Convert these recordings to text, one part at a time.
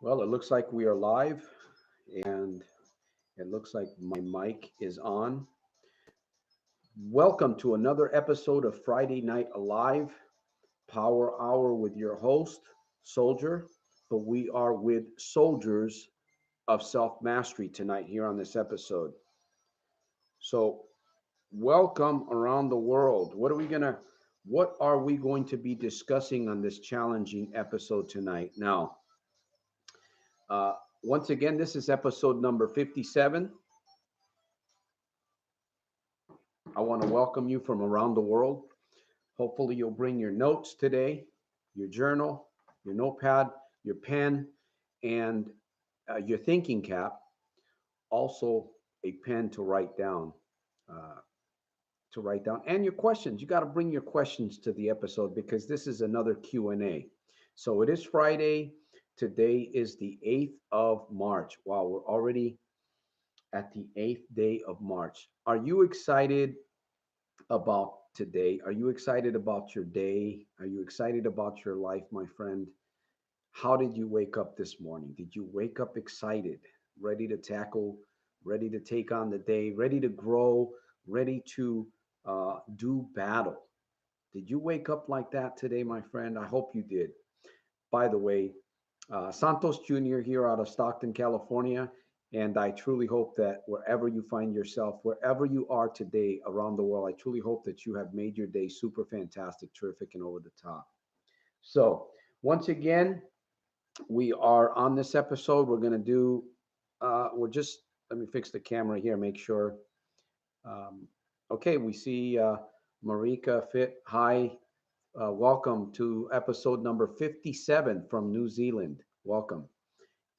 Well, it looks like we are live and it looks like my mic is on. Welcome to another episode of Friday Night Alive Power Hour with your host, Soldier. But we are with soldiers of self mastery tonight here on this episode. So, welcome around the world. What are we going to be discussing on this challenging episode tonight? Now, uh, once again, this is episode number 57. I want to welcome you from around the world. Hopefully, you'll bring your notes today, your journal, your notepad, your pen, and your thinking cap. Also, a pen uh, to write down, and your questions. You got to bring your questions to the episode because this is another Q&A. So it is Friday. Today is the 8th of March. Wow, we're already at the 8th day of March. Are you excited about today? Are you excited about your day? Are you excited about your life, my friend? How did you wake up this morning? Did you wake up excited, ready to tackle, ready to take on the day, ready to grow, ready to do battle? Did you wake up like that today, my friend? I hope you did. By the way, Santos Jr. here out of Stockton, California. And I truly hope that wherever you find yourself, wherever you are today around the world, I truly hope that you have made your day super fantastic, terrific, and over the top. So, once again, we are on this episode. We're going to do, we're just, let me fix the camera here, make sure. Um, okay, we see Marika Fit. Hi, welcome to episode number 57 from New Zealand. Welcome.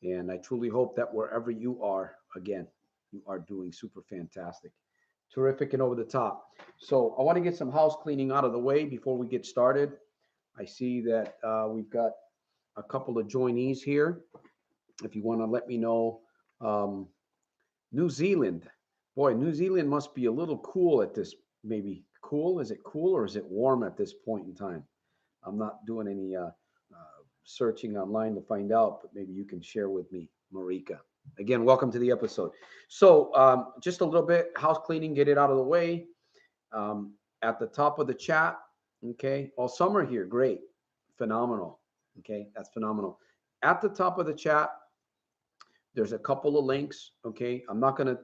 And I truly hope that wherever you are, again, you are doing super fantastic, terrific, and over the top. So I want to get some house cleaning out of the way before we get started. I see that we've got a couple of joinees here. If you want to let me know, um, New Zealand, boy, New Zealand must be a little cool at this. Maybe cool? Is it cool or is it warm at this point in time? I'm not doing any searching online to find out, but maybe you can share with me, Marika. Again, welcome to the episode. So, just a little bit house cleaning, get it out of the way. At the top of the chat, okay. All summer here, great, phenomenal. Okay, that's phenomenal. At the top of the chat, there's a couple of links. Okay, I'm not gonna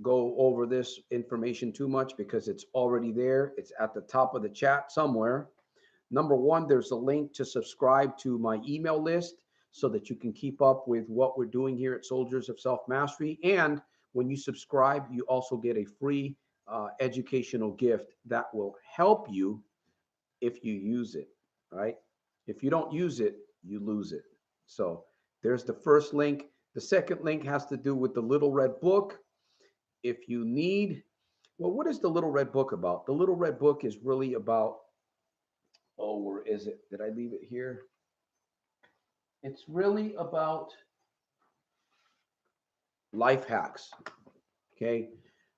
go over this information too much because it's already there. It's at the top of the chat somewhere. Number one, there's a link to subscribe to my email list so that you can keep up with what we're doing here at Soldiers of Self Mastery. And when you subscribe, you also get a free educational gift that will help you if you use it, right? If you don't use it, you lose it. So there's the first link. The second link has to do with the Little Red Book. If you need, well, what is the Little Red Book about? The Little Red Book is really about, oh, where is it? Did I leave it here? It's really about life hacks. Okay.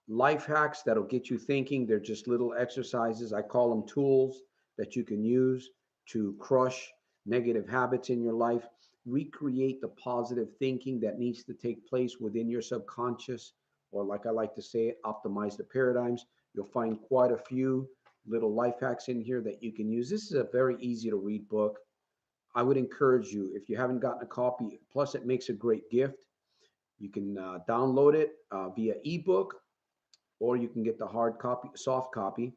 Life hacks that'll get you thinking. They're just little exercises. I call them tools that you can use to crush negative habits in your life, recreate the positive thinking that needs to take place within your subconscious, or like I like to say it, optimize the paradigms. You'll find quite a few little life hacks in here that you can use. This is a very easy to read book. I would encourage you, if you haven't gotten a copy, plus it makes a great gift. You can download it via ebook, or you can get the hard copy, soft copy,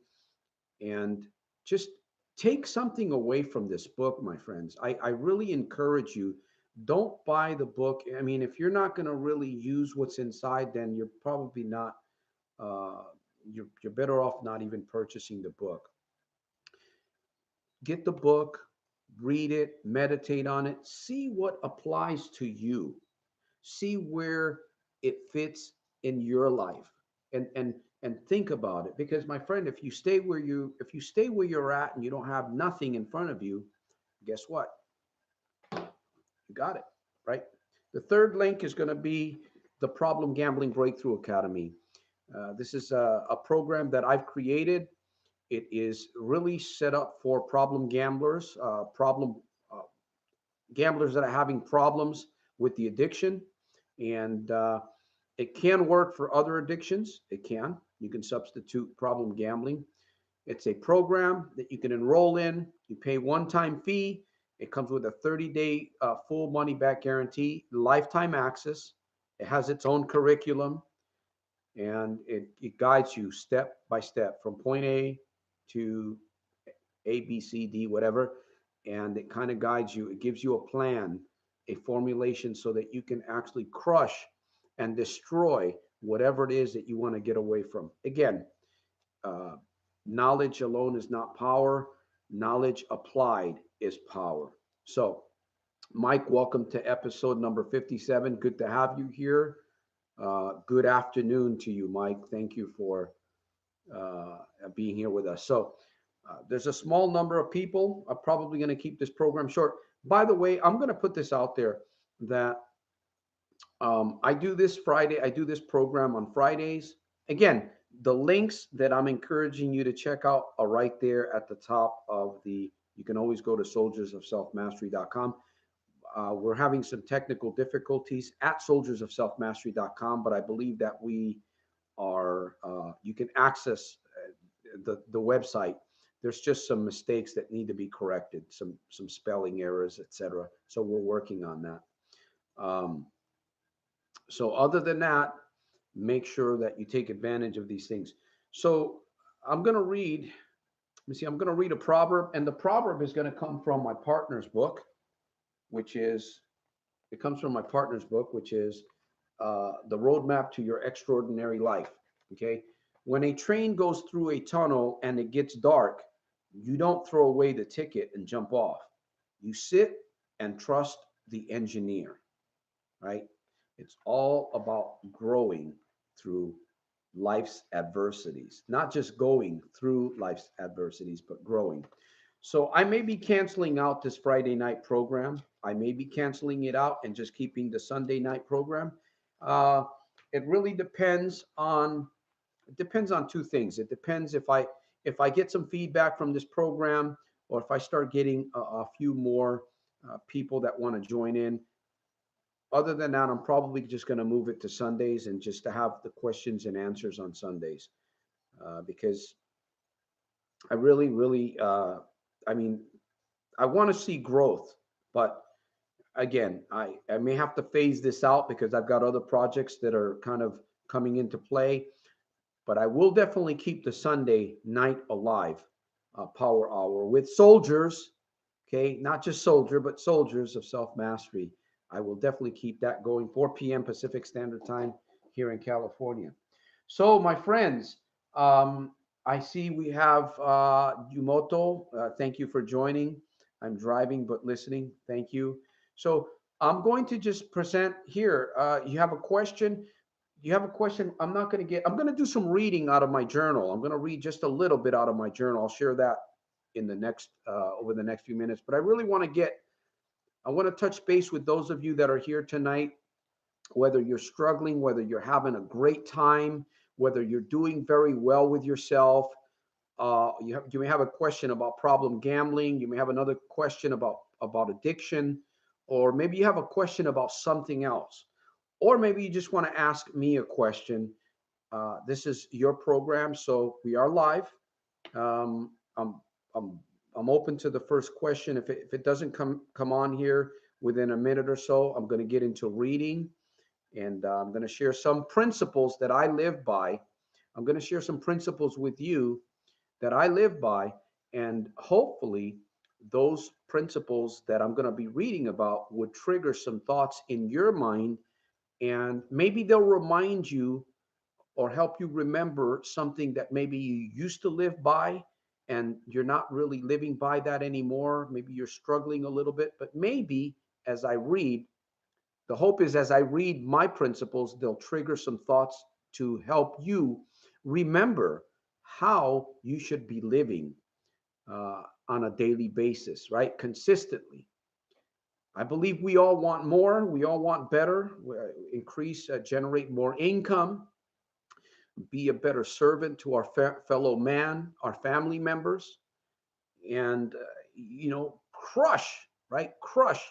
and just take something away from this book, my friends. I really encourage you. Don't buy the book. I mean, if you're not going to really use what's inside, then you're probably not. Uh, you're better off not even purchasing the book. Get the book, read it, meditate on it, see what applies to you, see where it fits in your life, and think about it. Because my friend, if you stay where you're at and you don't have nothing in front of you, guess what? You got it, right? The third link is going to be the Problem Gambling Breakthrough Academy. This is a program that I've created. It is really set up for problem gamblers, problem uh, gamblers that are having problems with the addiction. And it can work for other addictions. It can. You can substitute problem gambling. It's a program that you can enroll in. You pay one-time fee. It comes with a 30-day full money-back guarantee, lifetime access. It has its own curriculum, and it guides you step by step from point A to A, B, C, D, whatever. And it kind of guides you. It gives you a plan, a formulation so that you can actually crush and destroy whatever it is that you want to get away from. Again, uh, knowledge alone is not power. Knowledge applied is power. So, Mike, welcome to episode number 57. Good to have you here. Good afternoon to you, Mike. Thank you for uh, being here with us. So, there's a small number of people. I'm probably going to keep this program short. By the way, I'm going to put this out there that I do this Friday. I do this program on Fridays. Again, the links that I'm encouraging you to check out are right there at the top of the. You can always go to soldiersofselfmastery.com. We're having some technical difficulties at soldiersofselfmastery.com, but I believe that we are. You can access the website. There's just some mistakes that need to be corrected, some spelling errors, etc. So we're working on that. Um, so other than that, make sure that you take advantage of these things. So I'm going to read. Let me see. I'm going to read a proverb, and the proverb is going to come from my partner's book, which is it comes from my partner's book, which is the roadmap to your extraordinary life. Okay, when a train goes through a tunnel and it gets dark, you don't throw away the ticket and jump off. You sit and trust the engineer, right? It's all about growing through life's adversities, not just going through life's adversities, but growing. So I may be canceling out this Friday night program. I may be canceling it out and just keeping the Sunday night program. Uh, it really depends on two things. It depends if I get some feedback from this program, or if I start getting a few more people that want to join in. Other than that, I'm probably just going to move it to Sundays and just to have the questions and answers on Sundays, because I really, I mean, I want to see growth, but again, I may have to phase this out because I've got other projects that are kind of coming into play. But I will definitely keep the Sunday night alive, power hour with soldiers. Okay, not just soldier, but soldiers of self mastery. I will definitely keep that going. 4 p.m. Pacific Standard Time here in California. So, my friends, I see we have Yumoto. Thank you for joining. I'm driving but listening. Thank you. So, I'm going to just present here. You have a question? You have a question? I'm going to do some reading out of my journal. I'm going to read just a little bit out of my journal. I'll share that in the next, over the next few minutes. But I really I want to touch base with those of you that are here tonight, whether you're struggling, whether you're having a great time, whether you're doing very well with yourself. You may have a question about problem gambling. You may have another question about addiction, or maybe you have a question about something else, or maybe you just want to ask me a question. This is your program, so we are live. Um, I'm I'm I'm open to the first question. If it doesn't come on here within a minute or so, I'm going to get into reading, and I'm going to share some principles that I live by. I'm going to share some principles with you that I live by, and hopefully those principles that I'm going to be reading about would trigger some thoughts in your mind, and maybe they'll remind you or help you remember something that maybe you used to live by and you're not really living by that anymore. Maybe you're struggling a little bit, but maybe as I read, the hope is as I read my principles, they'll trigger some thoughts to help you remember how you should be living on a daily basis, right? Consistently. I believe we all want more. We all want better, increase, generate more income, be a better servant to our fellow man, our family members, and crush, right? Crush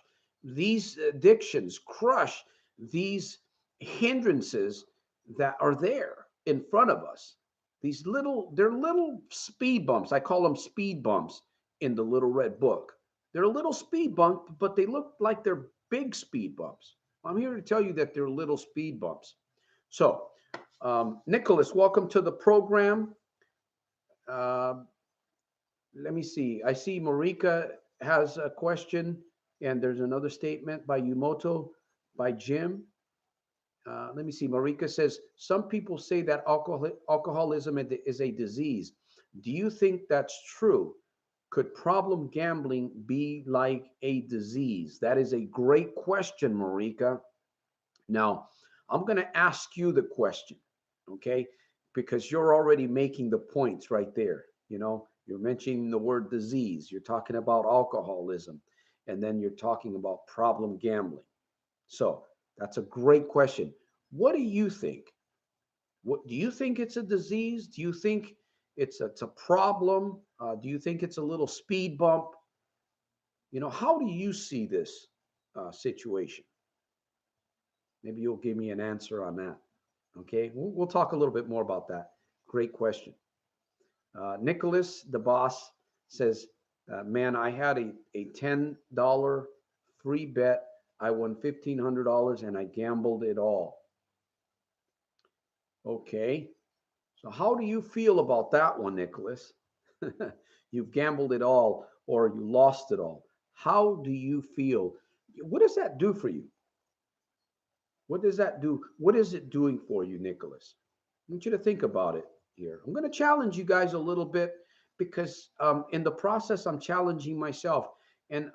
these addictions, crush these hindrances that are there in front of us. They're little speed bumps. I call them speed bumps in the little red book. They're a little speed bump, but they look like they're big speed bumps. I'm here to tell you that they're little speed bumps. So, Nicholas, welcome to the program. Uh, Let me see. I see Marika has a question, and there's another statement by Yumoto, by Jim. Let me see. Marika says some people say that alcoholism is a disease. Do you think that's true? Could problem gambling be like a disease? That is a great question, Marika. Now, I'm going to ask you the question, okay? Because you're already making the points right there. You're mentioning the word disease, you're talking about alcoholism, and then you're talking about problem gambling. So that's a great question. What do you think? What do you think it's a disease? Do you think it's a problem? Do you think it's a little speed bump? How do you see this situation? Maybe you'll give me an answer on that. Okay, we'll talk a little bit more about that. Great question. Nicholas, the boss, says, man, I had a $10 free bet. I won $1,500 and I gambled it all. Okay, so how do you feel about that one, Nicholas? You've gambled it all or you lost it all. How do you feel? What does that do for you? What does that do? What is it doing for you, Nicholas? I want you to think about it here. I'm going to challenge you guys a little bit because in the process, I'm challenging myself. And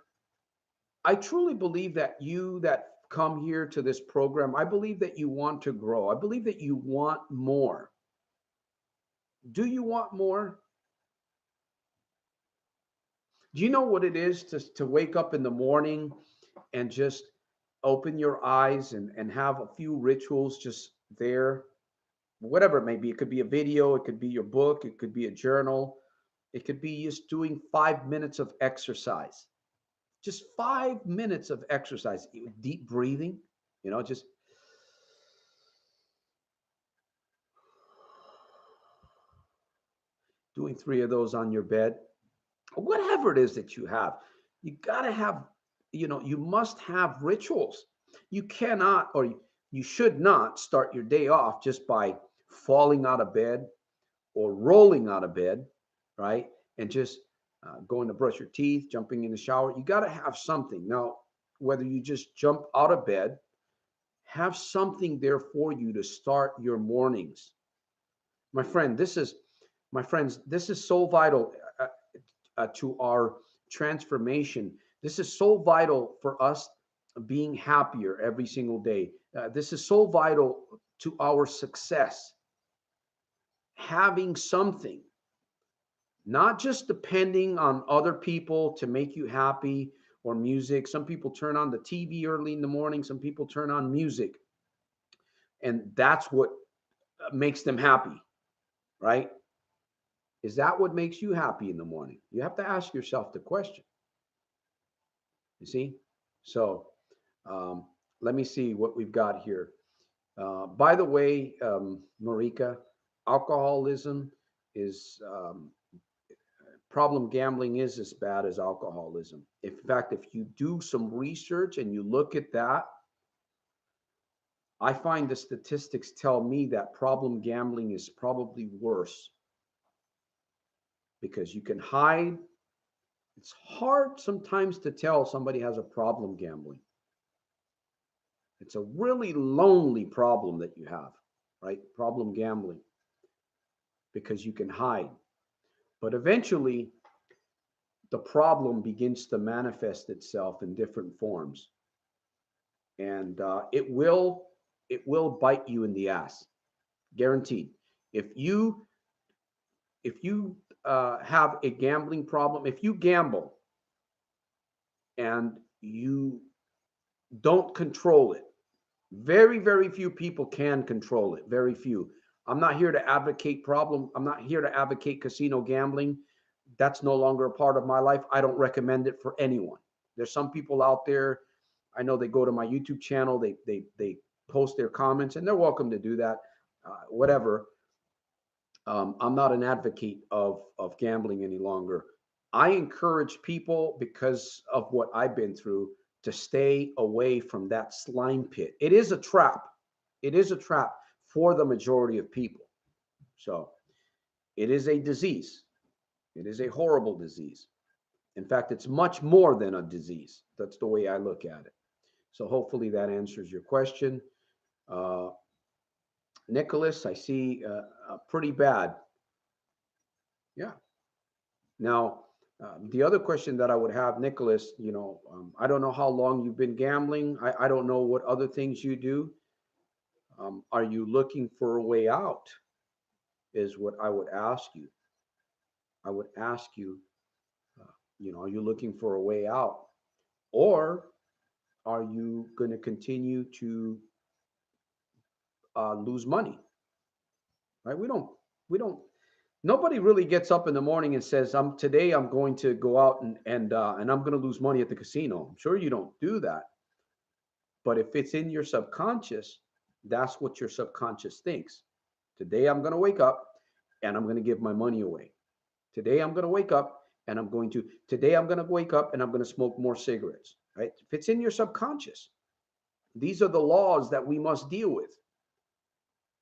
I truly believe that you that come here to this program, I believe that you want to grow. I believe that you want more. Do you want more? Do you know what it is to wake up in the morning and just open your eyes and have a few rituals just there? Whatever it may be. It could be a video, it could be your book, it could be a journal, it could be just doing 5 minutes of exercise. Just 5 minutes of exercise, deep breathing, just doing three of those on your bed. Whatever it is that you have, you got to have, you must have rituals. You cannot, or you should not start your day off just by falling out of bed or rolling out of bed, right? And just going to brush your teeth, jumping in the shower. You got to have something. Now, whether you just jump out of bed, have something there for you to start your mornings. My friend, my friends, this is so vital to our transformation. This is so vital for us being happier every single day. This is so vital to our success. Having something, not just depending on other people to make you happy or music. Some people turn on the TV early in the morning, some people turn on music, and that's what makes them happy, right? Is that what makes you happy in the morning? You have to ask yourself the question. You see? So let me see what we've got here. By the way, Marika, alcoholism is problem gambling is as bad as alcoholism. In fact, if you do some research and you look at that, I find the statistics tell me that problem gambling is probably worse because you can hide. It's hard sometimes to tell somebody has a problem gambling. It's a really lonely problem that you have, right? Problem gambling because you can hide. But eventually, the problem begins to manifest itself in different forms, and it will bite you in the ass, guaranteed. If you have a gambling problem, if you gamble and you don't control it, very, very few people can control it. Very few. I'm not here to advocate problem. I'm not here to advocate casino gambling. That's no longer a part of my life. I don't recommend it for anyone. There's some people out there. I know they go to my YouTube channel, they post their comments, and they're welcome to do that. Whatever. I'm not an advocate of gambling any longer. I encourage people, because of what I've been through, to stay away from that slime pit. It is a trap. It is a trap for the majority of people. So it is a disease. It is a horrible disease. In fact, it's much more than a disease. That's the way I look at it. So hopefully that answers your question. Uh, Nicholas, I see pretty bad. Yeah. Now, the other question that I would have, Nicholas, I don't know how long you've been gambling. I don't know what other things you do. Are you looking for a way out? Is what I would ask you. I would ask you, are you looking for a way out? Or are you going to continue to lose money? Right? Nobody really gets up in the morning and says, today I'm going to go out and I'm going to lose money at the casino. I'm sure you don't do that. But if it's in your subconscious, that's what your subconscious thinks. Today I'm going to wake up and I'm going to give my money away. Today I'm going to wake up and today I'm going to wake up and I'm going to smoke more cigarettes, right? If it's in your subconscious, these are the laws that we must deal with.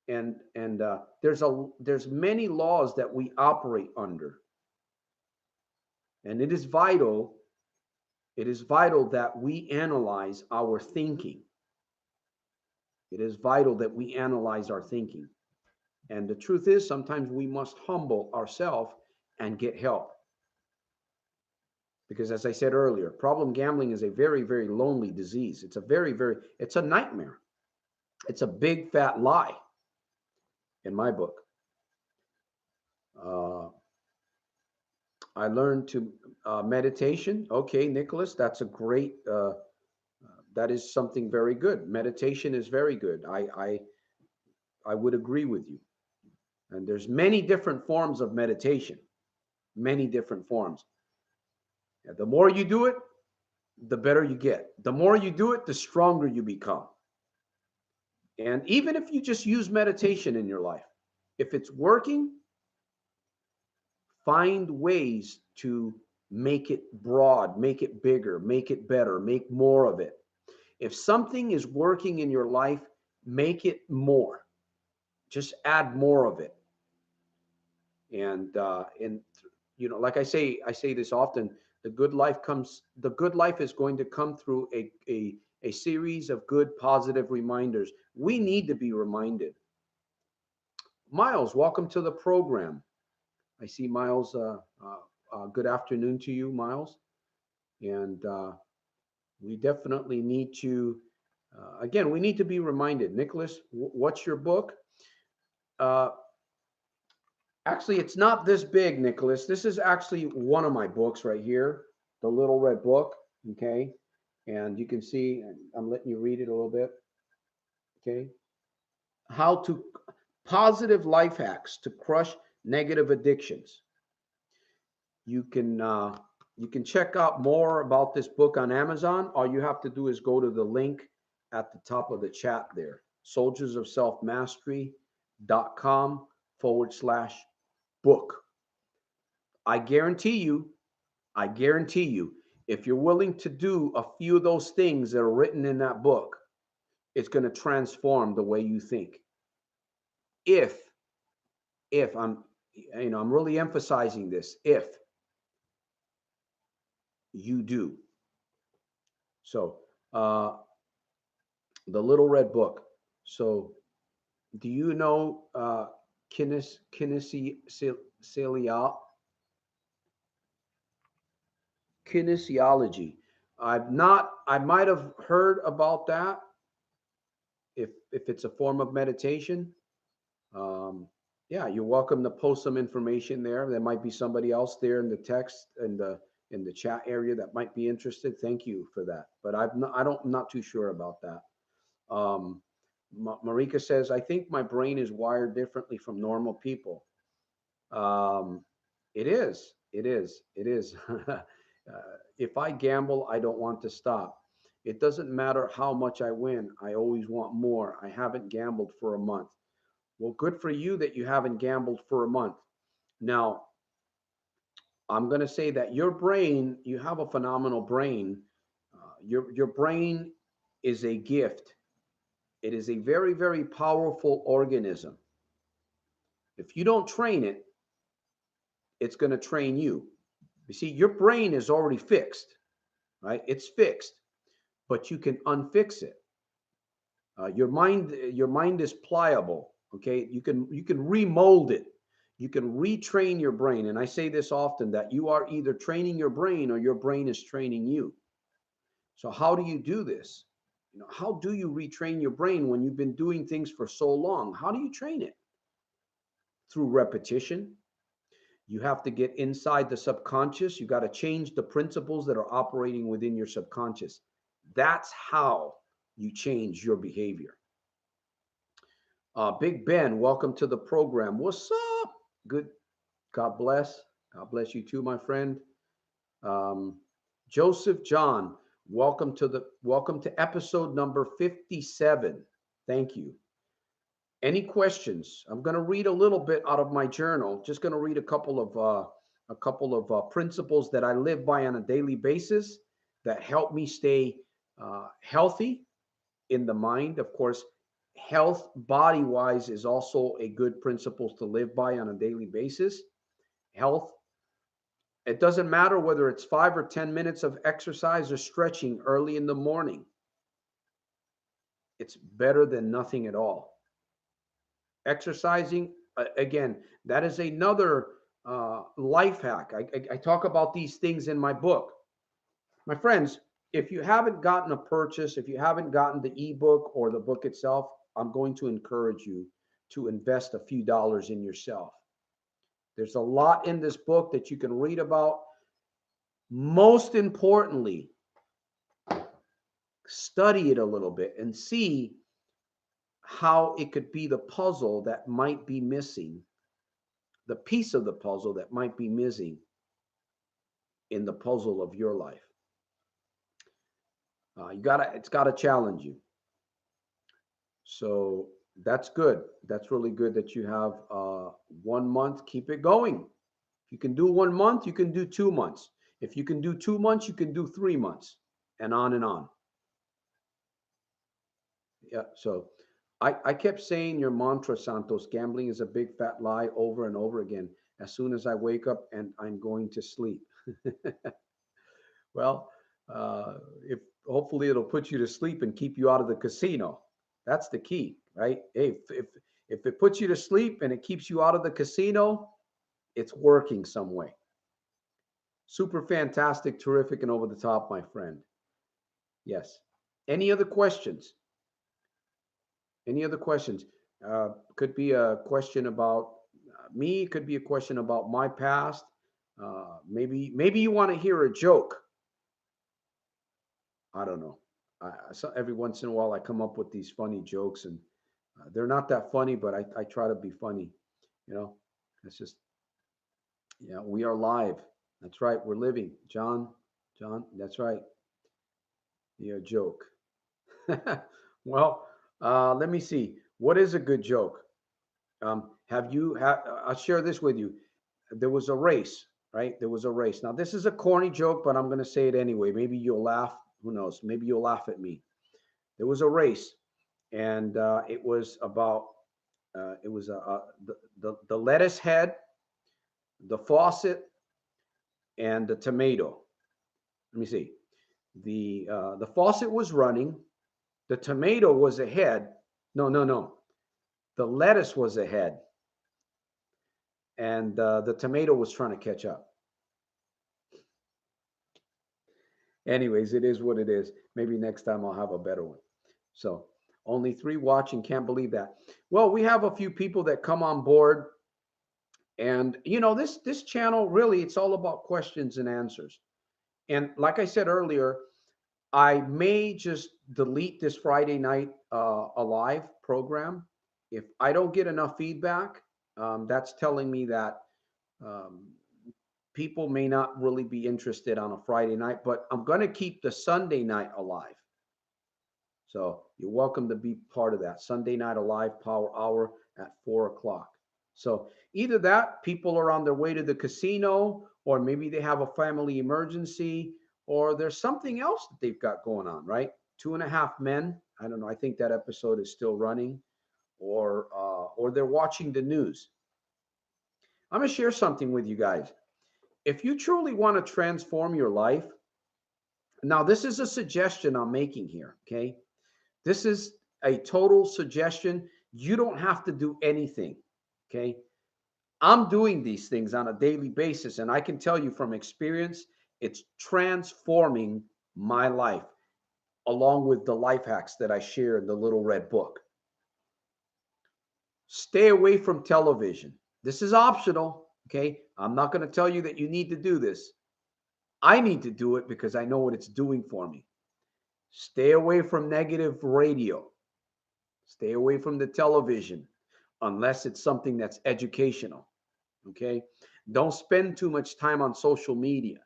And there's many laws that we operate under. And it is vital that we analyze our thinking. It is vital that we analyze our thinking. And the truth is, sometimes we must humble ourselves and get help. Because as I said earlier, problem gambling is a very, very lonely disease. It's it's a nightmare. It's a big fat lie in my book. I learned to meditation. Okay, Nicholas, that's a great, that is something very good. Meditation is very good. I would agree with you. And there's many different forms of meditation, many different forms. And the more you do it, the better you get. The more you do it, the stronger you become. And even if you just use meditation in your life, if it's working, find ways to make it broad, make it bigger, make it better, make more of it. If something is working in your life, make it more. Just add more of it. And like I say this often, the good life is going to come through a series of good, positive reminders. We need to be reminded. Miles, welcome to the program. I see Miles. Good afternoon to you, Miles. And we definitely need to, again, we need to be reminded. Nicholas, what's your book? Actually, it's not this big, Nicholas. This is actually one of my books right here, the Little Red Book. Okay. And you can see, I'm letting you read it a little bit. Okay. How to Positive life hacks to crush negative addictions. You can check out more about this book on Amazon. All you have to do is go to the link at the top of the chat there, soldiersofselfmastery.com/book. I guarantee you, if you're willing to do a few of those things that are written in that book, it's going to transform the way you think. If I'm really emphasizing this, if you do. So, the Little Red Book. So, do you know kinesiology? I might have heard about that if it's a form of meditation. Yeah, you're welcome to post some information there. There might be somebody else there in the text and in the chat area that might be interested. Thank you for that. But I'm not too sure about that. Marika says, I think my brain is wired differently from normal people. It is. If I gamble, I don't want to stop. It doesn't matter how much I win. I always want more. I haven't gambled for a month. Well, good for you that you haven't gambled for a month. Now, I'm going to say that your brain, you have a phenomenal brain. Your brain is a gift. It is a very, very powerful organism. If you don't train it, it's going to train you. You see, your brain is already fixed, right? It's fixed, but you can unfix it. Your mind is pliable. Okay, you can remold it. You can retrain your brain. And I say this often, that you are either training your brain or your brain is training you. So how do you do this? How do you retrain your brain when you've been doing things for so long? How do you train it? Through repetition. You have to get inside the subconscious. You got to change the principles that are operating within your subconscious. That's how you change your behavior. Big Ben, welcome to the program. What's up? Good. God bless. God bless you too, my friend. Um, Joseph John, welcome to episode number 57. Thank you. Any questions? I'm going to read a little bit out of my journal. Just going to read a couple of principles that I live by on a daily basis that help me stay healthy in the mind. Of course, health body wise is also a good principle to live by on a daily basis. Health, it doesn't matter whether it's 5 or 10 minutes of exercise or stretching early in the morning. It's better than nothing at all. Exercising, again, that is another life hack. I talk about these things in my book. My friends, if you haven't gotten a purchase, if you haven't gotten the ebook or the book itself, I'm going to encourage you to invest a few dollars in yourself. There's a lot in this book that you can read about. Most importantly, study it a little bit and see how it could be the puzzle that might be missing, the piece of the puzzle that might be missing in the puzzle of your life. It's gotta challenge you. So that's good. That's really good that you have 1 month. Keep it going. If you can do 1 month, you can do 2 months. If you can do 2 months, you can do 3 months, and on and on. Yeah. So I kept saying your mantra, Santos. Gambling is a big fat lie, over and over again. As soon as I wake up and I'm going to sleep. Well, if hopefully it'll put you to sleep and keep you out of the casino. That's the key, right? Hey, if it puts you to sleep and it keeps you out of the casino, it's working some way. Super fantastic, terrific, and over the top, my friend. Yes. Any other questions? Any other questions? Could be a question about me. Could be a question about my past. Maybe you want to hear a joke. I don't know. So every once in a while, I come up with these funny jokes, and they're not that funny, but I try to be funny. You know, it's just, yeah, we are live. That's right. We're living. John, that's right. You're a joke. Well, let me see. What is a good joke? I'll share this with you. There was a race, right? There was a race. Now, this is a corny joke, but I'm going to say it anyway. Maybe you'll laugh. Who knows? Maybe you'll laugh at me. There was a race, and it was about it was the lettuce head, the faucet, and the tomato. Let me see. The faucet was running. The tomato was ahead. No, no, no. The lettuce was ahead, and the tomato was trying to catch up. Anyways, it is what it is. Maybe next time I'll have a better one. So only 3 watching. Can't believe that. Well, we have a few people that come on board, and this channel really, it's all about questions and answers. And like I said earlier, I may just delete this Friday night a live program if I don't get enough feedback. That's telling me that um, people may not really be interested on a Friday night, but I'm going to keep the Sunday night alive. So you're welcome to be part of that Sunday Night Alive Power Hour at 4 o'clock. So either that, people are on their way to the casino, or maybe they have a family emergency, or there's something else that they've got going on, right? Two and a Half Men. I don't know. I think that episode is still running, or they're watching the news. I'm gonna share something with you guys. If you truly want to transform your life, now this is a suggestion I'm making here. Okay, this is a total suggestion. You don't have to do anything. Okay, I'm doing these things on a daily basis, and I can tell you from experience, it's transforming my life, along with the life hacks that I share in the Little Red Book. Stay away from television. This is optional. Okay, I'm not going to tell you that you need to do this. I need to do it because I know what it's doing for me. Stay away from negative radio. Stay away from the television unless it's something that's educational. Okay. Don't spend too much time on social media.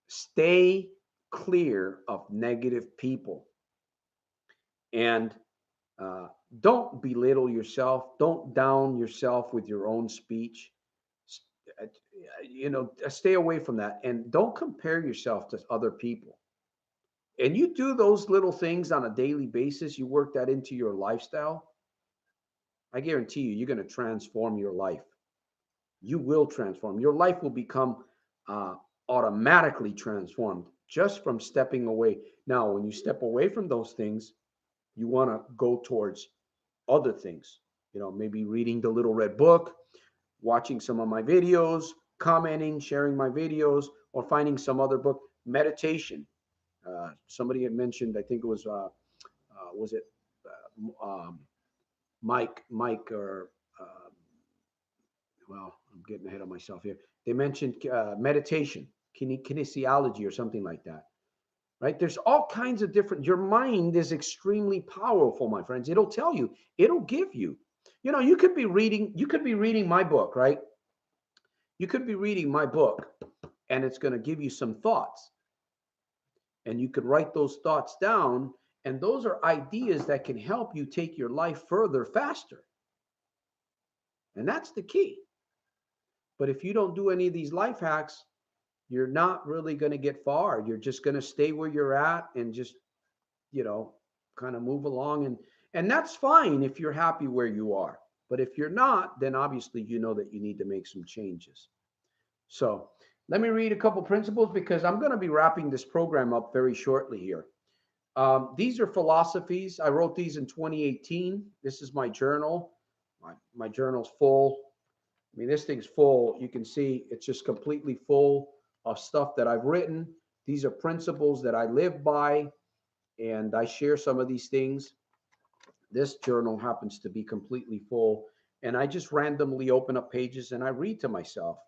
Stay clear of negative people. And don't belittle yourself. Don't down yourself with your own speech. uh, Stay away from that. And don't compare yourself to other people. And you do those little things on a daily basis, you work that into your lifestyle, I guarantee you, you're going to transform your life. You will transform. Your life will become uh, automatically transformed just from stepping away. Now, when you step away from those things, you want to go towards other things. Maybe reading the Little Red Book, watching some of my videos, commenting, sharing my videos, or finding some other book. Meditation. Somebody had mentioned, I think it was it Mike, or well, I'm getting ahead of myself here. They mentioned meditation, kinesiology, or something like that, right? There's all kinds of different. Your mind is extremely powerful, my friends. It'll tell you. It'll give you. You could be reading. You could be reading my book, right? You could be reading my book, and it's going to give you some thoughts, and you could write those thoughts down. And those are ideas that can help you take your life further faster. And that's the key. But if you don't do any of these life hacks, you're not really going to get far. You're just going to stay where you're at and just, you know, kind of move along. And that's fine if you're happy where you are. But if you're not, then obviously you know that you need to make some changes. So let me read a couple principles because I'm going to be wrapping this program up very shortly here. These are philosophies. I wrote these in 2018. This is my journal. My journal's full. I mean, this thing's full. You can see it's just completely full of stuff that I've written. These are principles that I live by, and I share some of these things. This journal happens to be completely full, and I just randomly open up pages and I read to myself.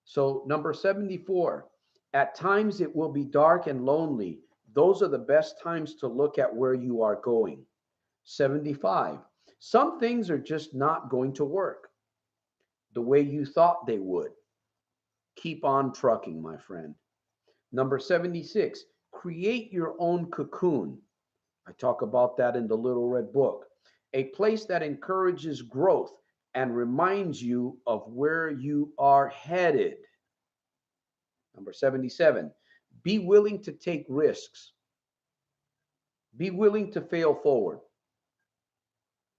So, number 74, at times it will be dark and lonely. Those are the best times to look at where you are going. 75, some things are just not going to work the way you thought they would. Keep on trucking, my friend. Number 76, create your own cocoon. I talk about that in the Little Red Book. A place that encourages growth and reminds you of where you are headed. Number 77, be willing to take risks. Be willing to fail forward.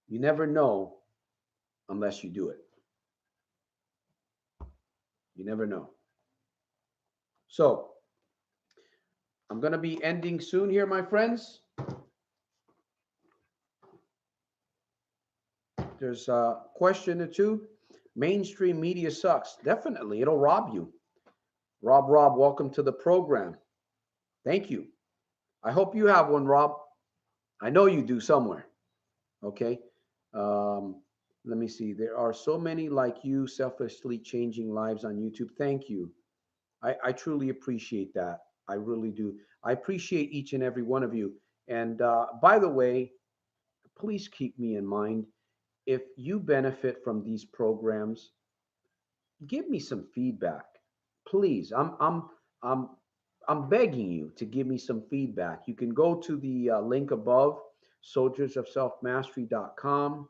You never know unless you do it. You never know. So, I'm going to be ending soon here, my friends. There's a question or two. Mainstream media sucks. Definitely, it'll rob you. Rob, welcome to the program. Thank you. I hope you have one, Rob. I know you do somewhere. Okay. Um, Let me see. There are so many like you selflessly changing lives on YouTube. Thank you. I truly appreciate that. I really do. I appreciate each and every one of you. And by the way, please keep me in mind. If you benefit from these programs, give me some feedback, please. I'm I'm begging you to give me some feedback. You can go to the link above, soldiersofselfmastery.com.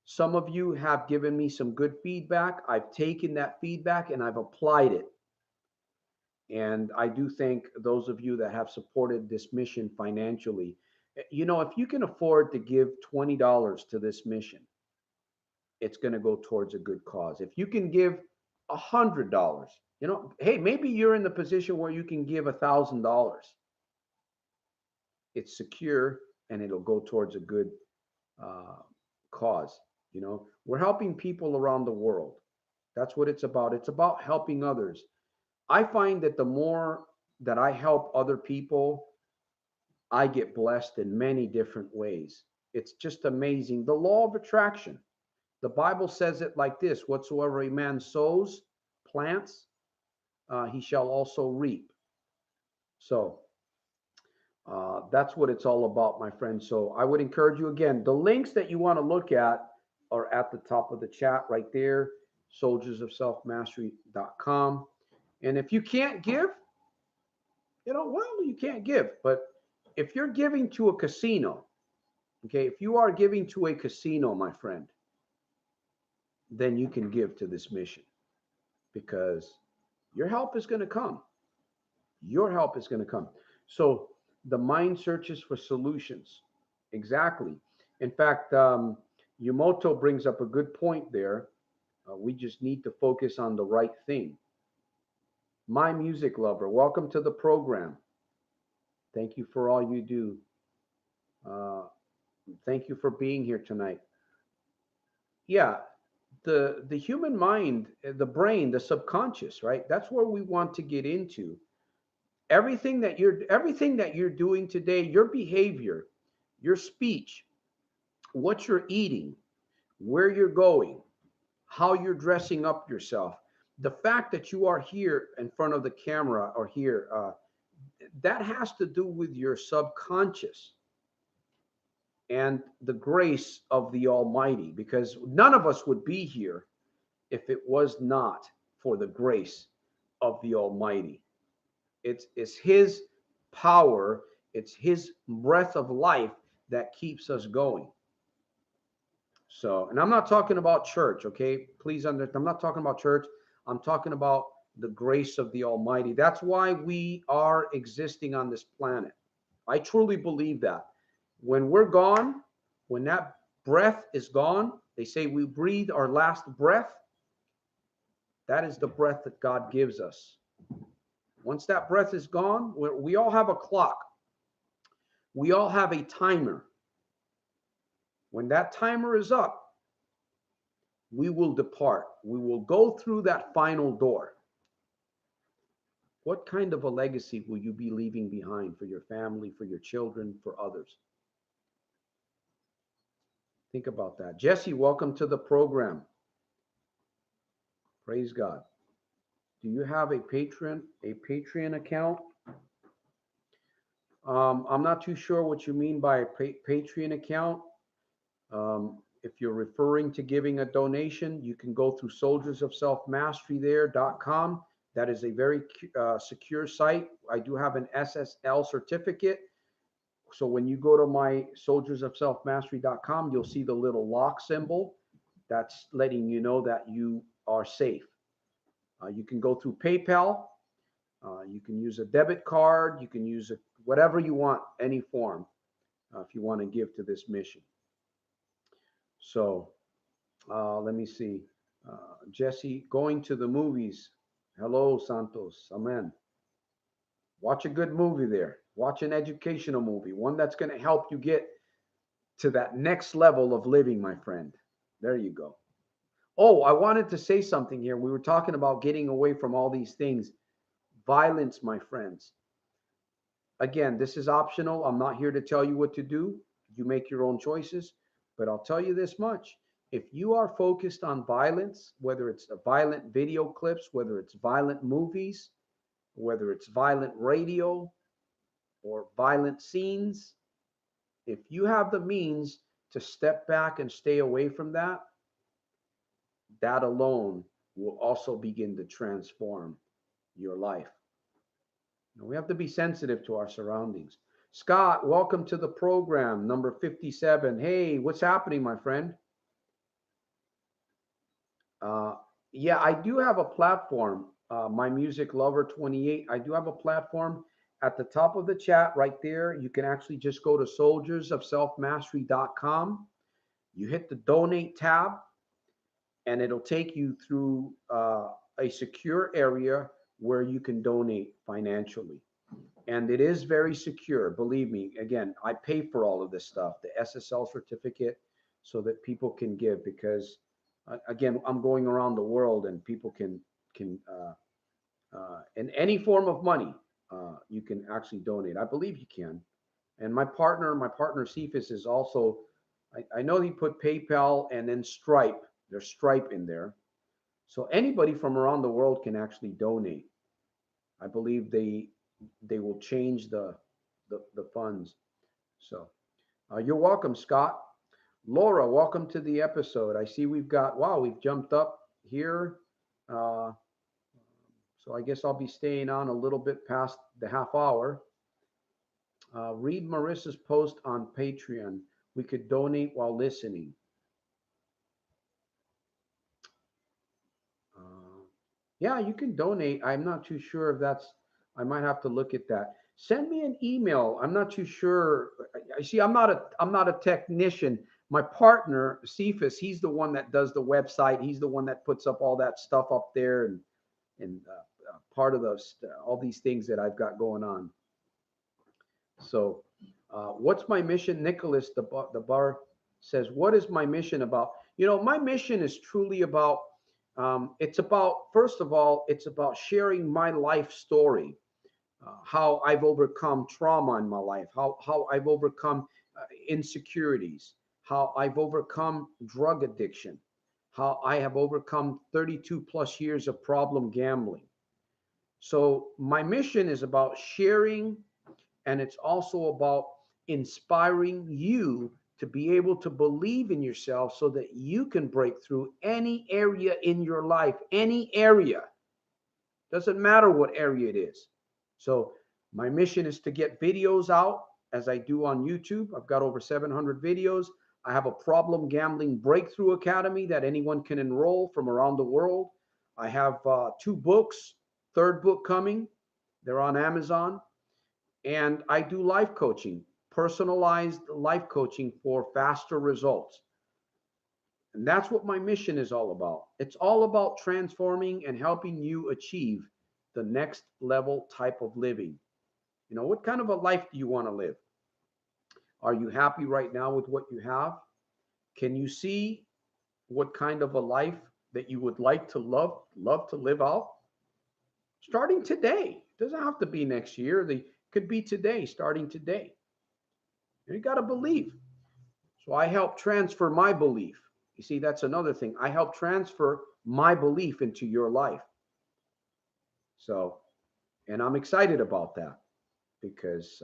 Some of you have given me some good feedback. I've taken that feedback and I've applied it. And I do thank those of you that have supported this mission financially. You know, if you can afford to give $20 to this mission, it's going to go towards a good cause. If you can give $100, you know, hey, maybe you're in the position where you can give $1,000. It's secure and it'll go towards a good uh, cause. You know, we're helping people around the world. That's what it's about. It's about helping others. I find that the more that I help other people, I get blessed in many different ways. It's just amazing. The law of attraction. The Bible says it like this: whatsoever a man sows, plants, he shall also reap. So that's what it's all about, my friend. So I would encourage you again, the links that you want to look at are at the top of the chat right there, soldiersofselfmastery.com. And if you can't give, you know, well, you can't give. But if you're giving to a casino, okay, if you are giving to a casino, my friend, then you can give to this mission because your help is going to come. Your help is going to come. So the mind searches for solutions. Exactly. In fact, Yumoto brings up a good point there. We just need to focus on the right thing. My music lover, welcome to the program. Thank you for all you do. Uh, thank you for being here tonight. Yeah, the human mind, the brain, the subconscious, right? That's where we want to get into. Everything that you're doing today, your behavior, your speech, what you're eating, where you're going, how you're dressing up yourself, the fact that you are here in front of the camera or here, that has to do with your subconscious and the grace of the Almighty, because none of us would be here if it was not for the grace of the Almighty. It's His power, it's His breath of life that keeps us going. So, and I'm not talking about church, okay? Please understand, I'm not talking about church. I'm talking about the grace of the Almighty. That's why we are existing on this planet. I truly believe that. When we're gone, when that breath is gone, they say we breathe our last breath. That is the breath that God gives us. Once that breath is gone, we all have a clock. We all have a timer. When that timer is up, we will depart. We will go through that final door. What kind of a legacy will you be leaving behind for your family, for your children, for others? Think about that. Jesse, welcome to the program. Praise God. Do you have a Patreon account? I'm not too sure what you mean by a Patreon account. If you're referring to giving a donation, you can go through soldiersofselfmastery.com. That is a very secure site. I do have an SSL certificate. So when you go to my soldiersofselfmastery.com, you'll see the little lock symbol. That's letting you know that you are safe. You can go through PayPal. You can use a debit card. You can use whatever you want, any form, if you want to give to this mission. So let me see. Jesse, going to the movies. Hello, Santos. Amen. Watch a good movie there. Watch an educational movie, one that's going to help you get to that next level of living, my friend. There you go. Oh, I wanted to say something here. We were talking about getting away from all these things. Violence, my friends. Again, this is optional. I'm not here to tell you what to do. You make your own choices. But I'll tell you this much. If you are focused on violence, whether it's violent video clips, whether it's violent movies, whether it's violent radio or violent scenes, if you have the means to step back and stay away from that, that alone will also begin to transform your life. We have to be sensitive to our surroundings. Scott, welcome to the program, number 57. Hey, what's happening, my friend? Uh, yeah, I do have a platform, My Music Lover 28. I do have a platform at the top of the chat right there. You can actually just go to soldiersofselfmastery.com. You hit the donate tab, and it'll take you through a secure area where you can donate financially. And it is very secure. Believe me, again, I pay for all of this stuff, the SSL certificate, so that people can give because, again, I'm going around the world and people can in any form of money, you can actually donate. I believe you can. And my partner Cephas is also, I know he put PayPal and then Stripe. There's Stripe in there. So anybody from around the world can actually donate. I believe they will change the funds. So you're welcome, Scott. Laura, welcome to the episode. I see we've jumped up here. Uh, so I guess I'll be staying on a little bit past the half hour. Read Marissa's post on Patreon. We could donate while listening. Uh, yeah, you can donate. I'm not too sure if I might have to look at that. Send me an email. I'm not too sure. I see. I'm not a technician. My partner, Cephas, he's the one that does the website. He's the one that puts up all that stuff up there and part of all these things that I've got going on. So, what's my mission? Nicholas, the bar says, what is my mission about? My mission is truly about, first of all, it's about sharing my life story, how I've overcome trauma in my life, how I've overcome insecurities, how I've overcome drug addiction, how I have overcome 32 plus years of problem gambling. So, my mission is about sharing, and it's also about inspiring you to be able to believe in yourself so that you can break through any area in your life, any area. Doesn't matter what area it is. So, my mission is to get videos out as I do on YouTube. I've got over 700 videos. I have a problem gambling breakthrough academy that anyone can enroll from around the world. I have two books, third book coming. They're on Amazon. And I do life coaching, personalized life coaching for faster results. And that's what my mission is all about. It's all about transforming and helping you achieve the next level type of living. What kind of a life do you want to live? Are you happy right now with what you have? Can you see what kind of a life that you would like to love to live out? Starting today. It doesn't have to be next year. They could be today, starting today. You got to believe. So I help transfer my belief. You see, that's another thing. I help transfer my belief into your life. So, and I'm excited about that because,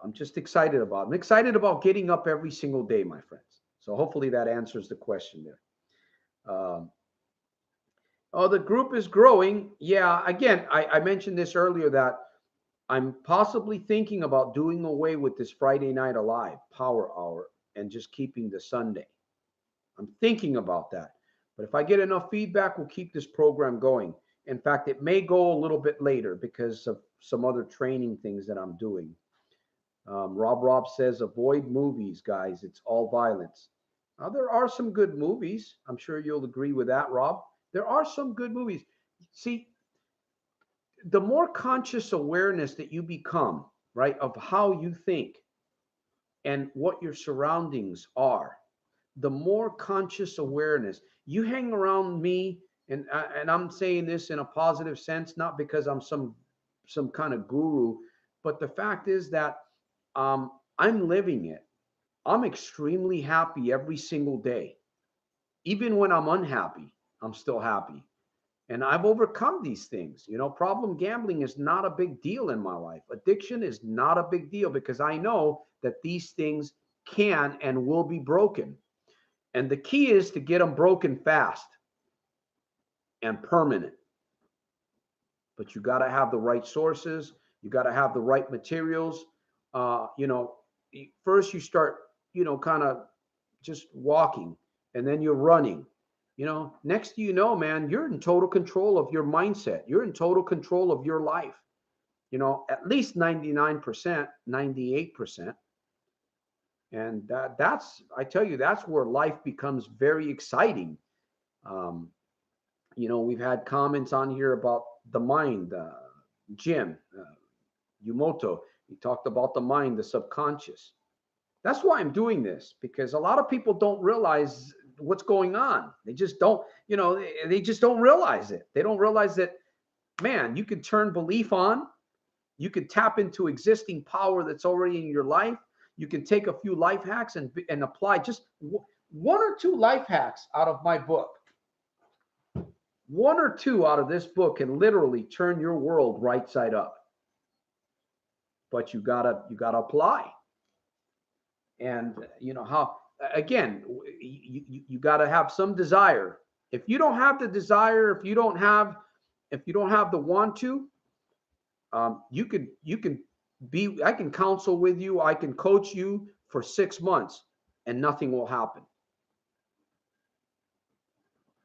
I'm just excited about. I'm excited about getting up every single day, my friends. So hopefully that answers the question there. Oh, the group is growing. Yeah, again, I mentioned this earlier that I'm possibly thinking about doing away with this Friday Night Alive Power Hour and just keeping the Sunday. I'm thinking about that. But if I get enough feedback, we'll keep this program going. In fact, it may go a little bit later because of some other training things that I'm doing. Rob says, avoid movies, guys. It's all violence. Now, there are some good movies. I'm sure you'll agree with that, Rob. There are some good movies. See, the more conscious awareness that you become, right, of how you think and what your surroundings are, the more conscious awareness you hang around me, and I'm saying this in a positive sense, not because I'm some kind of guru, but the fact is that I'm living it. I'm extremely happy every single day. Even when I'm unhappy, I'm still happy. And I've overcome these things. Problem gambling is not a big deal in my life. Addiction is not a big deal because I know that these things can and will be broken. And the key is to get them broken fast and permanent. but you got to have the right sources. You got to have the right materials. You know, first you start, you know, kind of just walking, and then you're running. You know, next you know, man, you're in total control of your mindset. You're in total control of your life. You know, at least 99%, 98%. And that's, I tell you, that's where life becomes very exciting. Um, you know, we've had comments on here about the mind. Jim Yumoto, he talked about the mind, the subconscious. That's why I'm doing this, because a lot of people don't realize what's going on. They just don't, you know, they just don't realize it. They don't realize that, man, you can turn belief on. You can tap into existing power that's already in your life. You can take a few life hacks and apply just one or two life hacks out of my book. One or two out of this book can literally turn your world right side up. But you gotta apply. And you know how, again, you got to have some desire. If you don't have the desire, if you don't have the want to, you can be, I can counsel with you, I can coach you for 6 months and nothing will happen.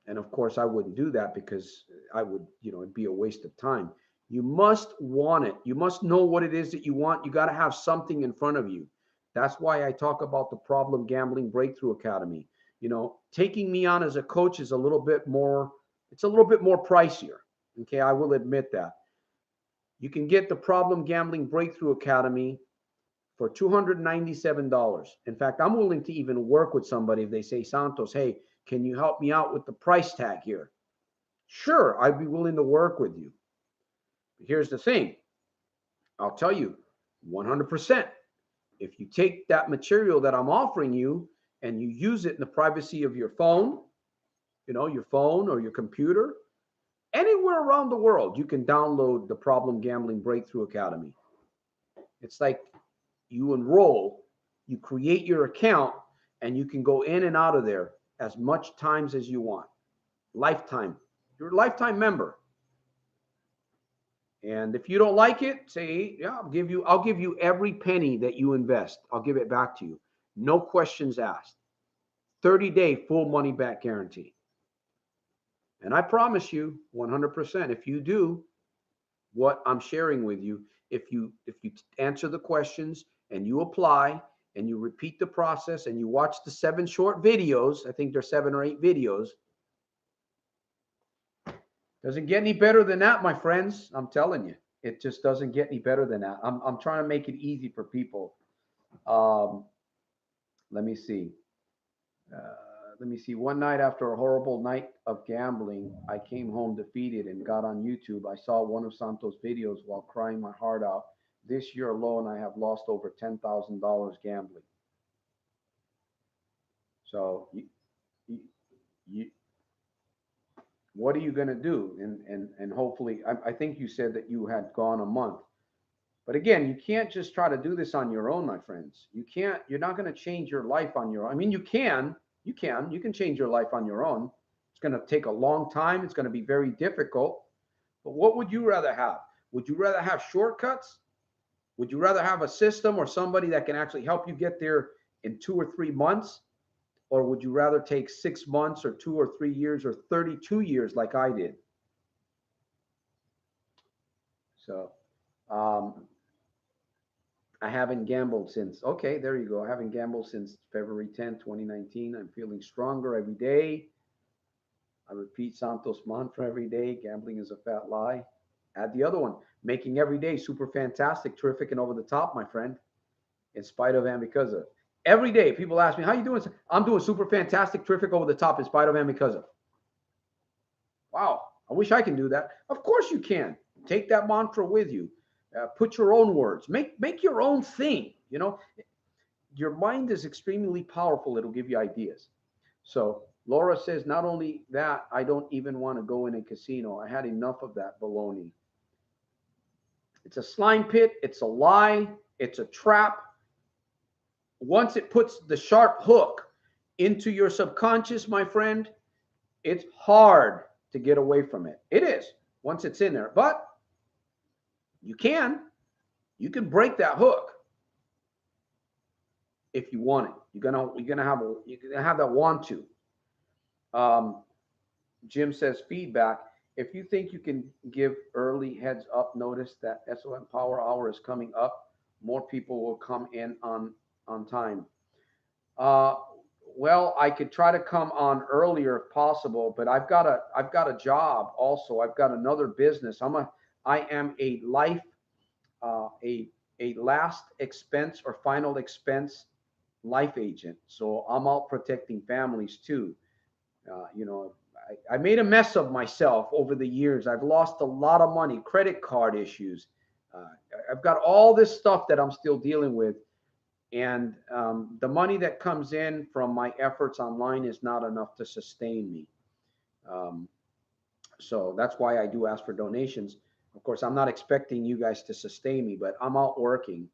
And of course I wouldn't do that, because I would, you know, it'd be a waste of time. You must want it. You must know what it is that you want. You got to have something in front of you. That's why I talk about the Problem Gambling Breakthrough Academy. You know, taking me on as a coach is a little bit more, it's a little bit more pricier. Okay, I will admit that. You can get the Problem Gambling Breakthrough Academy for $297. In fact, I'm willing to even work with somebody if they say, Santos, hey, can you help me out with the price tag here? Sure, I'd be willing to work with you. But here's the thing. I'll tell you 100%. If you take that material that I'm offering you and you use it in the privacy of your phone, you know, your phone or your computer, anywhere around the world, you can download the Problem Gambling Breakthrough Academy. It's like you enroll, you create your account, and you can go in and out of there as much times as you want. Lifetime. You're a lifetime member. And if you don't like it, say, yeah, I'll give you every penny that you invest. I'll give it back to you. No questions asked. 30-day full money back guarantee. And I promise you 100%, if you do what I'm sharing with you, if you answer the questions and you apply and you repeat the process and you watch the 7 short videos, I think there's 7 or 8 videos. Doesn't get any better than that, my friends. I'm telling you, it just doesn't get any better than that. I'm trying to make it easy for people. Let me see. One night after a horrible night of gambling, I came home defeated and got on YouTube. I saw one of Santos' videos while crying my heart out. This year alone, I have lost over $10,000 gambling. So what are you going to do? And hopefully, I think you said that you had gone a month. But again, you can't just try to do this on your own, my friends. You're not going to change your life on your own. I mean, you can change your life on your own. It's going to take a long time. It's going to be very difficult. But what would you rather have? Would you rather have shortcuts? Would you rather have a system or somebody that can actually help you get there in 2 or 3 months? Or would you rather take 6 months or 2 or 3 years or 32 years like I did? So, I haven't gambled since. Okay, there you go. I haven't gambled since February 10, 2019. I'm feeling stronger every day. I repeat Santos' mantra every day. Gambling is a fat lie. Add the other one. Making every day super fantastic, terrific, and over the top, my friend. In spite of and because of. Every day, people ask me, how you doing? I'm doing super fantastic, terrific, over the top, in spite of and because of. Wow, I wish I can do that. Of course you can. Take that mantra with you. Put your own words. Make your own thing. You know, your mind is extremely powerful. It'll give you ideas. So Laura says, not only that, I don't even want to go in a casino. I had enough of that baloney. It's a slime pit. It's a lie. It's a trap. Once it puts the sharp hook into your subconscious, my friend, it's hard to get away from it. It is, once it's in there. But You can break that hook if you want it. You're gonna have that want to. Um, Jim says feedback. If you think you can give early heads up notice that SOM Power Hour is coming up, more people will come in on time. Uh, well, I could try to come on earlier if possible, but I've got a job also. I've got another business. I am a life a last expense or final expense life agent. So I'm out protecting families too. You know, I made a mess of myself over the years. I've lost a lot of money, credit card issues. Uh, I've got all this stuff that I'm still dealing with. And the money that comes in from my efforts online is not enough to sustain me. Um, so that's why I do ask for donations. Of course, I'm not expecting you guys to sustain me, but I'm out working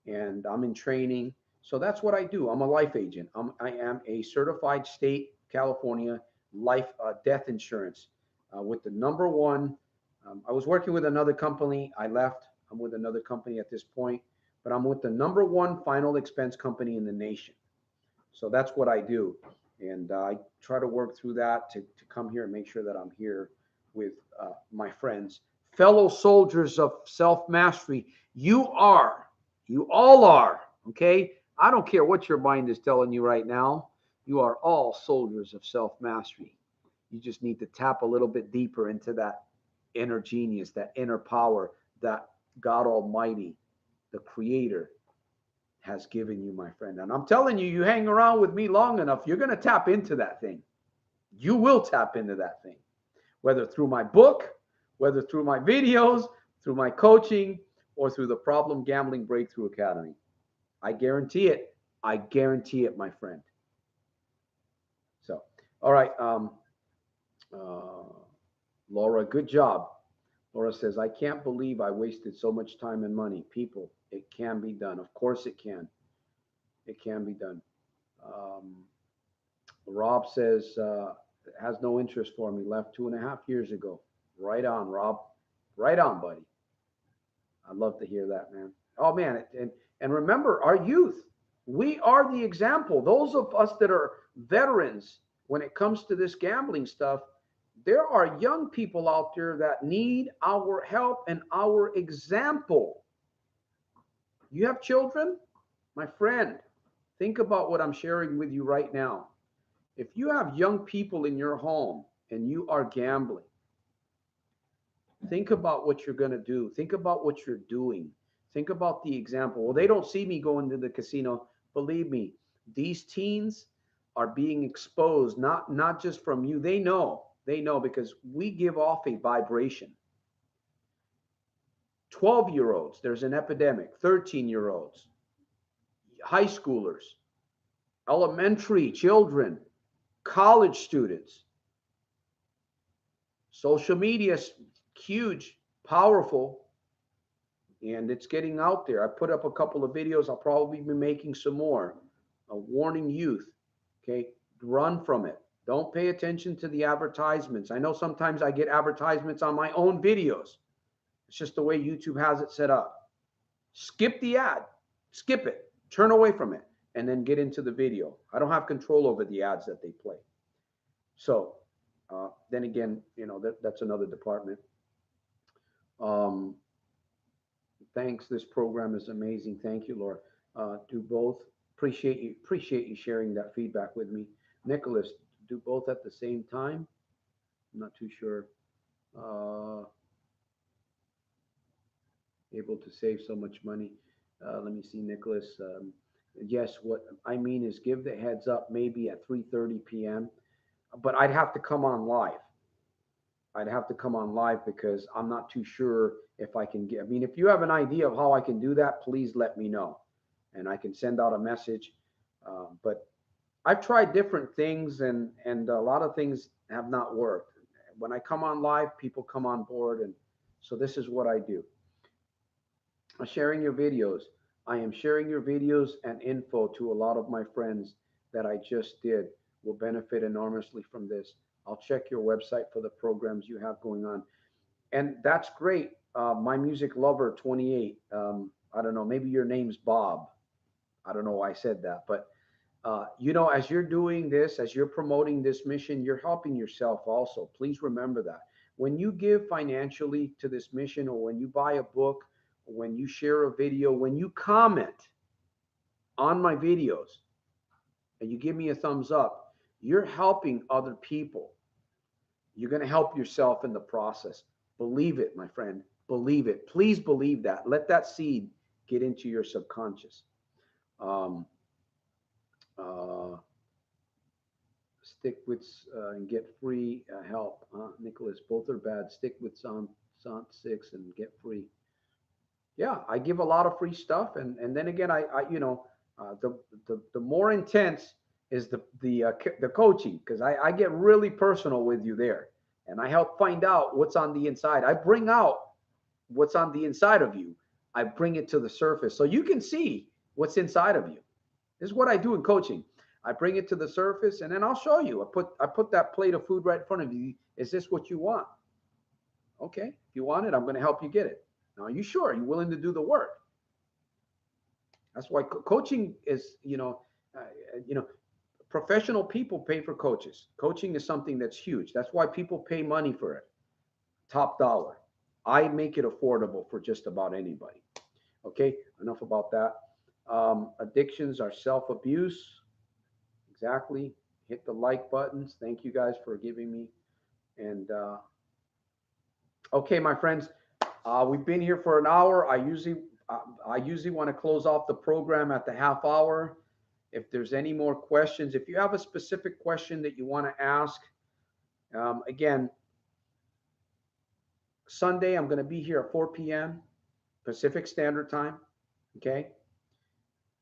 and I'm in training. So that's what I do. I'm a life agent. I am a certified state California life death insurance with the number one. I was working with another company. I left. I'm with another company at this point, but I'm with the number one final expense company in the nation. So that's what I do. And I try to work through that to come here and make sure that I'm here with my friends, fellow soldiers of self mastery. You all are, okay? I don't care what your mind is telling you right now. You are all soldiers of self mastery. You just need to tap a little bit deeper into that inner genius, that inner power that God Almighty, the Creator, has given you, my friend. And I'm telling you, you hang around with me long enough, you're going to tap into that thing. You will tap into that thing, whether through my book, whether through my videos, through my coaching, or through the Problem Gambling Breakthrough Academy. I guarantee it. I guarantee it, my friend. So, all right. Uh, Laura, good job. Laura says, I can't believe I wasted so much time and money. People, it can be done. Of course it can. It can be done. Um, Rob says, has no interest for me. Left 2.5 years ago. Right on, Rob. Right on, buddy. I'd love to hear that, man. Oh, man. And remember, our youth, we are the example. Those of us that are veterans when it comes to this gambling stuff, there are young people out there that need our help and our example. You have children? My friend, think about what I'm sharing with you right now. If you have young people in your home and you are gambling, think about what you're going to do. Think about what you're doing. Think about the example. Well, they don't see me going to the casino. Believe me, these teens are being exposed, not just from you. They know because we give off a vibration. 12-year-olds, there's an epidemic. 13-year-olds, high schoolers, elementary children, college students. Social media is huge, powerful, and it's getting out there. I put up a couple of videos. I'll probably be making some more. Warning youth, okay? Run from it. Don't pay attention to the advertisements. I know sometimes I get advertisements on my own videos. It's just the way YouTube has it set up. Skip the ad. Skip it. Turn away from it and then get into the video. I don't have control over the ads that they play. So then again, that's another department. Thanks. This program is amazing. Thank you, Laura. Do both. Appreciate you sharing that feedback with me. Nicholas, do both at the same time? I'm not too sure. Able to save so much money. Let me see, Nicholas. Yes, what I mean is give the heads up maybe at 3:30 p.m. But I'd have to come on live. I'd have to come on live because I'm not too sure if I can get. I mean, if you have an idea of how I can do that, please let me know, and I can send out a message. But I've tried different things, and a lot of things have not worked. When I come on live, people come on board, and so this is what I do. Sharing your videos. I am sharing your videos and info to a lot of my friends that I just did will benefit enormously from this. I'll check your website for the programs you have going on. And that's great. My Music Lover 28. I don't know. Maybe your name's Bob. I don't know why I said that, but as you're doing this, as you're promoting this mission, you're helping yourself also. Please remember that. When you give financially to this mission, or when you buy a book, or when you share a video, when you comment on my videos and you give me a thumbs up, you're helping other people. You're going to help yourself in the process. Believe it, my friend. Believe it. Please believe that. Let that seed get into your subconscious. Um, uh, Stick with and get free help. Nicholas, both are bad. Stick with Sant 6 and get free. Yeah, I give a lot of free stuff, and then again, the more intense is the coaching, because I get really personal with you there, and I help find out what's on the inside. I bring out what's on the inside of you. I bring it to the surface so you can see what's inside of you. This is what I do in coaching. I bring it to the surface, and then I'll show you. I put that plate of food right in front of you. Is this what you want? Okay, if you want it, I'm going to help you get it. Now, are you sure? Are you willing to do the work? That's why coaching is, uh, you know, professional people pay for coaches. Coaching is something that's huge. That's why people pay money for it, top dollar. I make it affordable for just about anybody. Okay, enough about that. Addictions are self-abuse. Exactly. Hit the like buttons. Thank you guys for giving me. And okay, my friends, we've been here for an hour. I usually want to close off the program at the half hour. If there's any more questions, if you have a specific question that you want to ask, again, Sunday I'm going to be here at 4 p.m. Pacific Standard Time. Okay.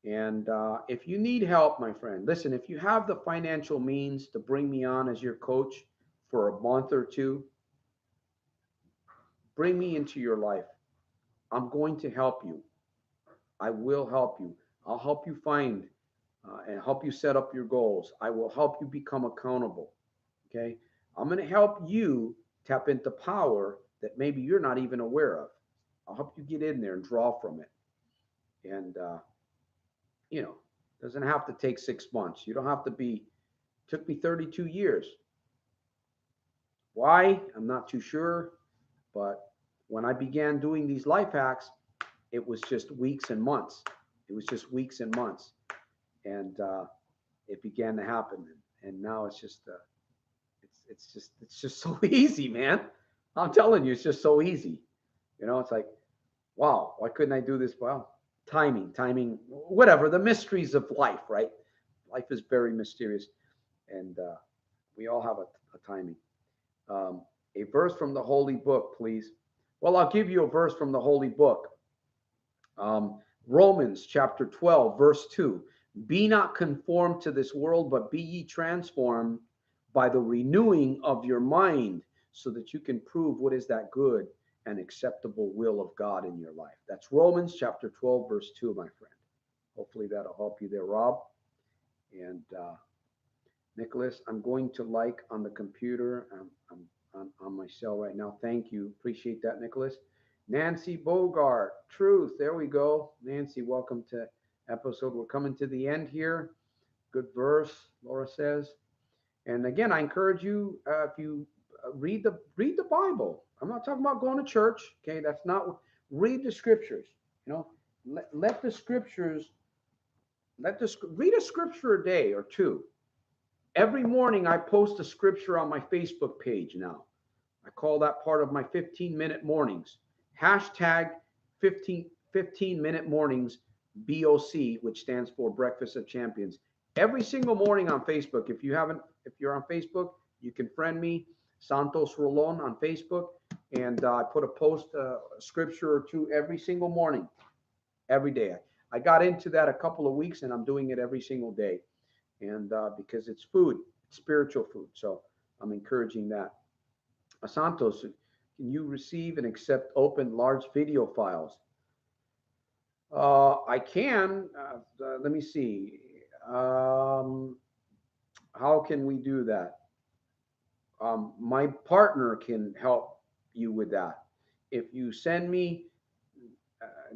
And if you need help, my friend, listen, if you have the financial means to bring me on as your coach for a month or two, bring me into your life. I'm going to help you. I will help you. I'll help you find and help you set up your goals. I will help you become accountable. Okay. I'm going to help you tap into power that maybe you're not even aware of. I'll help you get in there and draw from it. And, doesn't have to take 6 months. You don't have to be, took me 32 years. Why? I'm not too sure. But when I began doing these life hacks, it was just weeks and months. It was just weeks and months. And it began to happen. And now it's just, it's just so easy, man. I'm telling you, it's just so easy. It's like, wow, why couldn't I do this? Well, timing, whatever, the mysteries of life, right? Life is very mysterious, and we all have a timing. A verse from the Holy Book, please. Well, I'll give you a verse from the Holy Book. Romans chapter 12, verse 2. Be not conformed to this world, but be ye transformed by the renewing of your mind, so that you can prove what is that good and acceptable will of God in your life. That's Romans chapter 12, verse 2, my friend. Hopefully that'll help you there, Rob. And Nicholas, I'm going to like on the computer. I'm on my cell right now. Thank you. Appreciate that, Nicholas. Nancy Bogart, truth. There we go. Nancy, welcome to episode. We're coming to the end here. Good verse, Laura says. And again, I encourage you, if you read the Bible. I'm not talking about going to church. Okay, that's not. Read the scriptures. Let the scriptures. Read a scripture a day or two. Every morning I post a scripture on my Facebook page now. I call that part of my 15-minute mornings. Hashtag 15-minute mornings, BOC, which stands for Breakfast of Champions. Every single morning on Facebook. If you're on Facebook, you can friend me, Santos Rolon on Facebook, and I put a post, a scripture or two every single morning, every day. I got into that a couple of weeks, and I'm doing it every single day. And because it's food, it's spiritual food. So I'm encouraging that. Santos, can you receive and accept open large video files? I can. Let me see. How can we do that? My partner can help you with that. If you send me,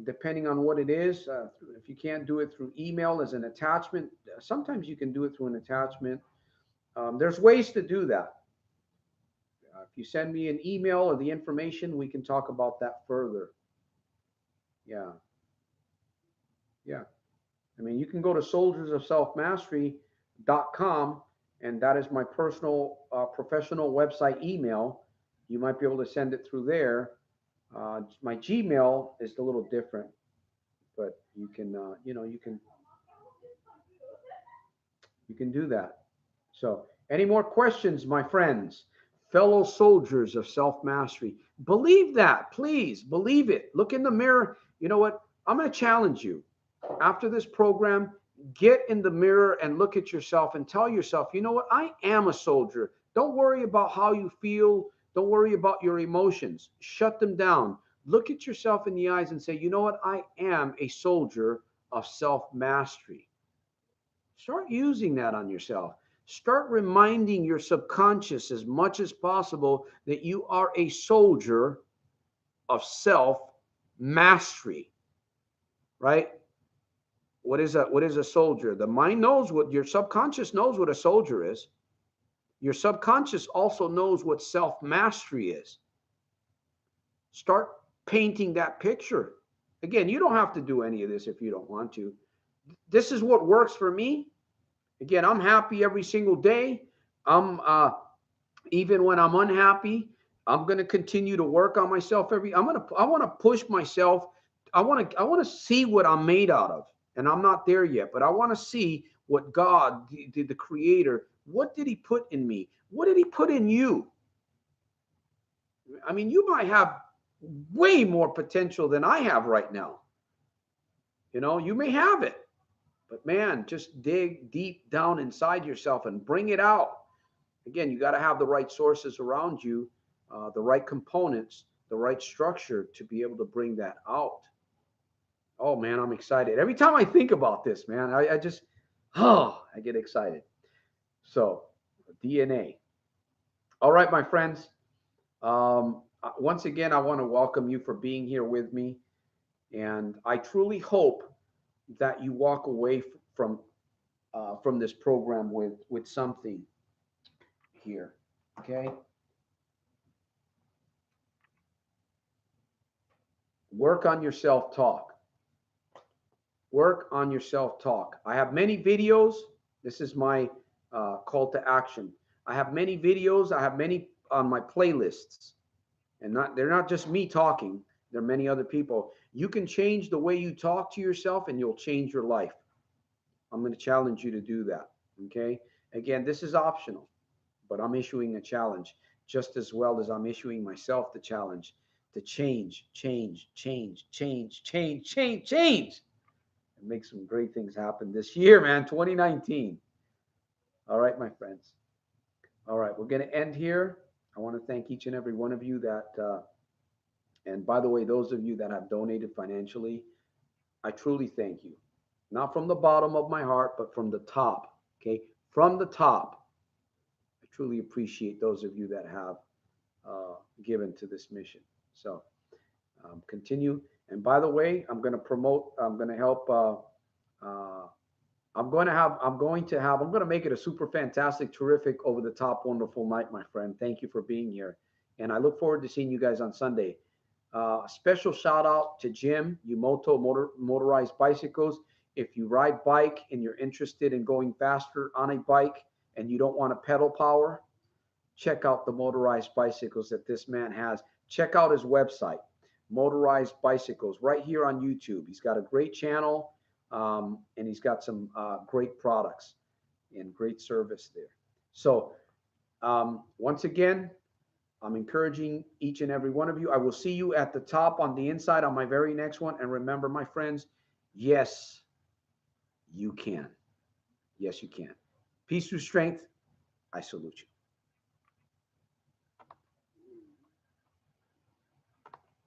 depending on what it is, if you can't do it through email as an attachment, sometimes you can do it through an attachment. There's ways to do that. If you send me an email or the information, we can talk about that further. Yeah, yeah. I mean, you can go to soldiersofselfmastery.com, and that is my personal professional website email. You might be able to send it through there. My Gmail is a little different, but you can, you can do that. So, any more questions, my friends, fellow soldiers of self mastery? Believe that, please believe it. Look in the mirror. You know what? I'm going to challenge you. After this program, get in the mirror and look at yourself and tell yourself, you know what? I am a soldier. Don't worry about how you feel. Don't worry about your emotions. Shut them down. Look at yourself in the eyes and say, you know what? I am a soldier of self mastery. Start using that on yourself. Start reminding your subconscious as much as possible that you are a soldier of self mastery, right? What is a soldier? The mind knows what your subconscious knows what a soldier is. Your subconscious also knows what self mastery is. Start painting that picture. Again, you don't have to do any of this if you don't want to. This is what works for me. Again, I'm happy every single day. I'm even when I'm unhappy, I'm going to continue to work on myself I want to push myself. I want to see what I'm made out of. And I'm not there yet, but I want to see what God, the creator, what did he put in me? What did he put in you? I mean, you might have way more potential than I have right now. You may have it, but man, just dig deep down inside yourself and bring it out. Again, you got to have the right sources around you, the right components, the right structure to be able to bring that out. Oh man, I'm excited. Every time I think about this, man, I just, I get excited. So, DNA. All right, my friends. Once again, I want to welcome you for being here with me. And I truly hope that you walk away from this program with something here. Okay. Work on your self-talk. Work on your self-talk. I have many videos. This is my call to action. I have many videos. I have many on my playlists. And they're not just me talking. There are many other people. You can change the way you talk to yourself and you'll change your life. I'm going to challenge you to do that. Okay. Again, this is optional, but I'm issuing a challenge just as well as I'm issuing myself the challenge to change, change, change, change, change, change, change, and make some great things happen this year, man, 2019. All right, my friends. All right, we're going to end here. I want to thank each and every one of you and by the way, those of you that have donated financially, I truly thank you. Not from the bottom of my heart, but from the top. Okay, from the top. I truly appreciate those of you that have given to this mission. So continue. And by the way, I'm going to promote. I'm going to help. I'm going to make it a super fantastic, terrific, over the top, wonderful night, my friend. Thank you for being here. And I look forward to seeing you guys on Sunday. Special shout out to Jim, Yumoto Motorized Bicycles. If you ride bike and you're interested in going faster on a bike and you don't want to pedal power, check out the motorized bicycles that this man has. Check out his website, Motorized Bicycles, right here on YouTube. He's got a great channel. And he's got some great products and great service there. So once again, I'm encouraging each and every one of you. I will see you at the top on the inside on my very next one. And remember, my friends, yes, you can. Yes, you can. Peace through strength. I salute you.